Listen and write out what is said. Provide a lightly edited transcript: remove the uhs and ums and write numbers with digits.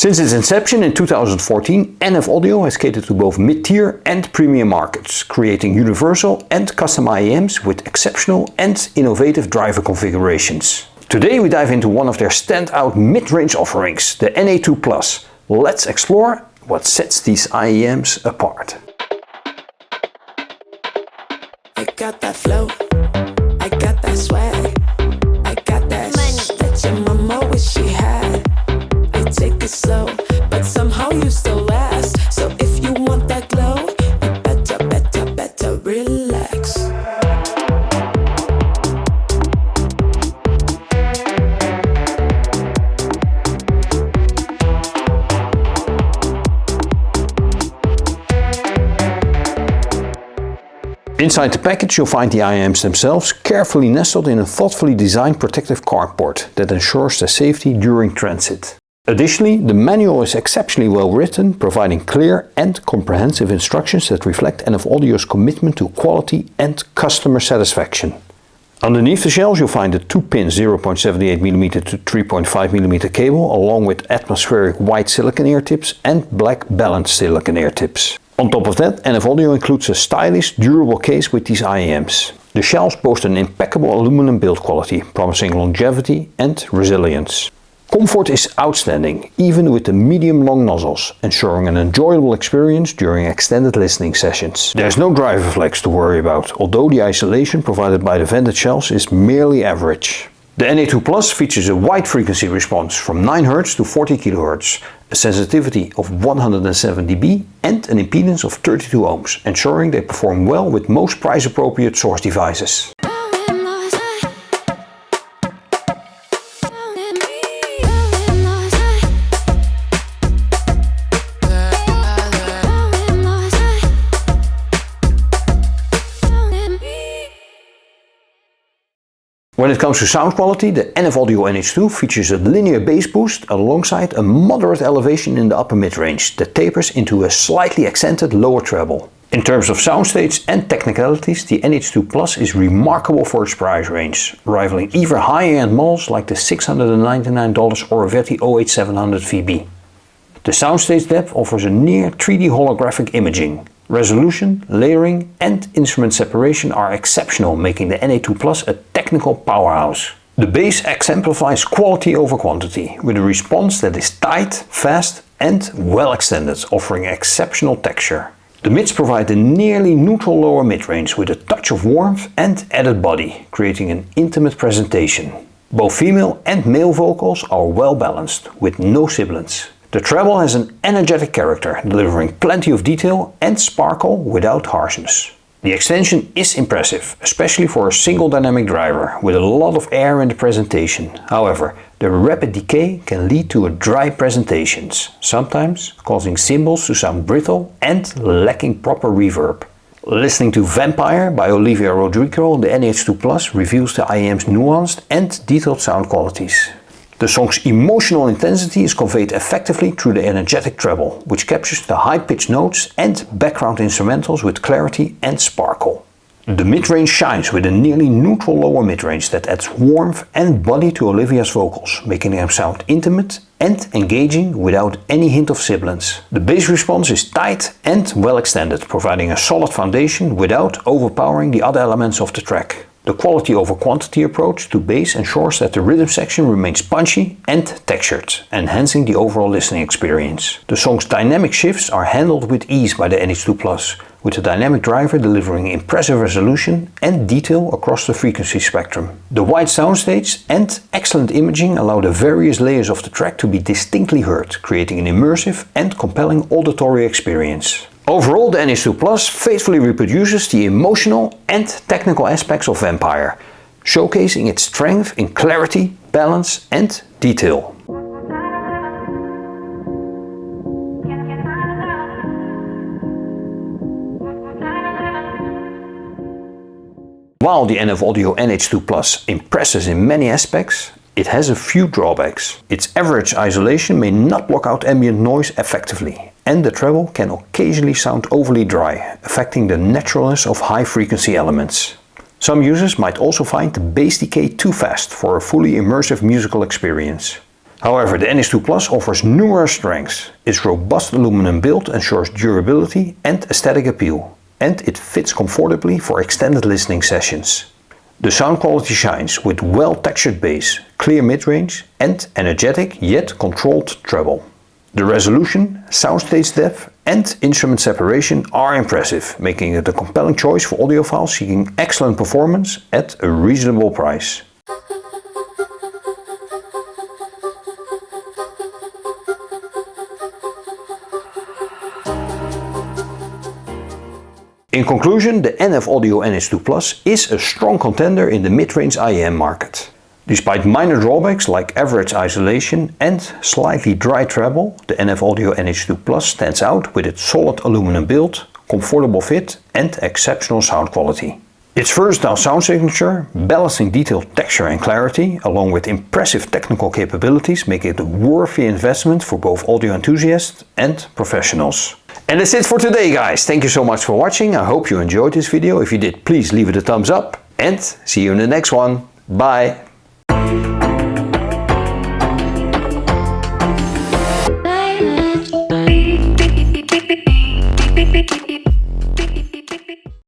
Since its inception in 2014, NF Audio has catered to both mid-tier and premium markets, creating universal and custom IEMs with exceptional and innovative driver configurations. Today we dive into one of their standout mid-range offerings, the NA2 Let's explore what sets these IEMs apart. I got that flow, I got that swag, I got that money that your mama wish she had. I take it slow, but somehow you still last. So if you want that glow, you better relax. Inside the package you'll find the IEMs themselves carefully nestled in a thoughtfully designed protective cardboard that ensures their safety during transit. Additionally, the manual is exceptionally well written, providing clear and comprehensive instructions that reflect NF Audio's commitment to quality and customer satisfaction. Underneath the shells you'll find a 2-pin 0.78mm to 3.5mm cable along with atmospheric white silicon ear tips and black balanced silicon ear tips. On top of that, NF Audio includes a stylish, durable case with these IEMs. The shells boast an impeccable aluminum build quality, promising longevity and resilience. Comfort is outstanding, even with the medium-long nozzles, ensuring an enjoyable experience during extended listening sessions. There's no driver flex to worry about, although the isolation provided by the vented shells is merely average. The NA2 features a wide frequency response from 9 Hz to 40 kHz, a sensitivity of 107 dB and an impedance of 32 ohms, ensuring they perform well with most price-appropriate source devices. When it comes to sound quality, the NF Audio NH2 features a linear bass boost alongside a moderate elevation in the upper mid-range that tapers into a slightly accented lower treble. In terms of soundstage and technicalities, the NH2 is remarkable for its price range, rivaling even higher-end models like the $699 Oravetti OH700 VB. The soundstage depth offers a near 3D holographic imaging. Resolution, layering and instrument separation are exceptional, making the NA2 a technical powerhouse. The bass exemplifies quality over quantity, with a response that is tight, fast and well extended, offering exceptional texture. The mids provide a nearly neutral lower mid-range with a touch of warmth and added body, creating an intimate presentation. Both female and male vocals are well balanced, with no sibilants. The treble has an energetic character, delivering plenty of detail and sparkle without harshness. The extension is impressive, especially for a single dynamic driver, with a lot of air in the presentation. However, the rapid decay can lead to a dry presentations, sometimes causing cymbals to sound brittle and lacking proper reverb. Listening to Vampire by Olivia Rodrigo, the NH2 reveals the IEM's nuanced and detailed sound qualities. The song's emotional intensity is conveyed effectively through the energetic treble, which captures the high-pitched notes and background instrumentals with clarity and sparkle. The mid-range shines with a nearly neutral lower mid-range that adds warmth and body to Olivia's vocals, making them sound intimate and engaging without any hint of sibilance. The bass response is tight and well extended, providing a solid foundation without overpowering the other elements of the track. The quality over quantity approach to bass ensures that the rhythm section remains punchy and textured, enhancing the overall listening experience. The song's dynamic shifts are handled with ease by the NH2 with the dynamic driver delivering impressive resolution and detail across the frequency spectrum. The wide soundstage and excellent imaging allow the various layers of the track to be distinctly heard, creating an immersive and compelling auditory experience. Overall, the NA2 faithfully reproduces the emotional and technical aspects of Vampire, showcasing its strength in clarity, balance and detail. While the NF Audio NH2 impresses in many aspects, it has a few drawbacks. Its average isolation may not block out ambient noise effectively, and the treble can occasionally sound overly dry, affecting the naturalness of high-frequency elements. Some users might also find the bass decay too fast for a fully immersive musical experience. However, the NA2 Plus offers numerous strengths. Its robust aluminum build ensures durability and aesthetic appeal, and it fits comfortably for extended listening sessions. The sound quality shines with well-textured bass, clear mid-range and energetic yet controlled treble. The resolution, soundstage depth and instrument separation are impressive, making it a compelling choice for audiophiles seeking excellent performance at a reasonable price. In conclusion, the NF Audio NH2 Plus is a strong contender in the mid-range IEM market. Despite minor drawbacks like average isolation and slightly dry treble, the NF Audio NH2 Plus stands out with its solid aluminum build, comfortable fit and exceptional sound quality. Its versatile sound signature, balancing detailed texture and clarity, along with impressive technical capabilities, make it a worthy investment for both audio enthusiasts and professionals. And that's it for today, guys. Thank you so much for watching. I hope you enjoyed this video. If you did, please leave it a thumbs up and see you in the next one. Bye!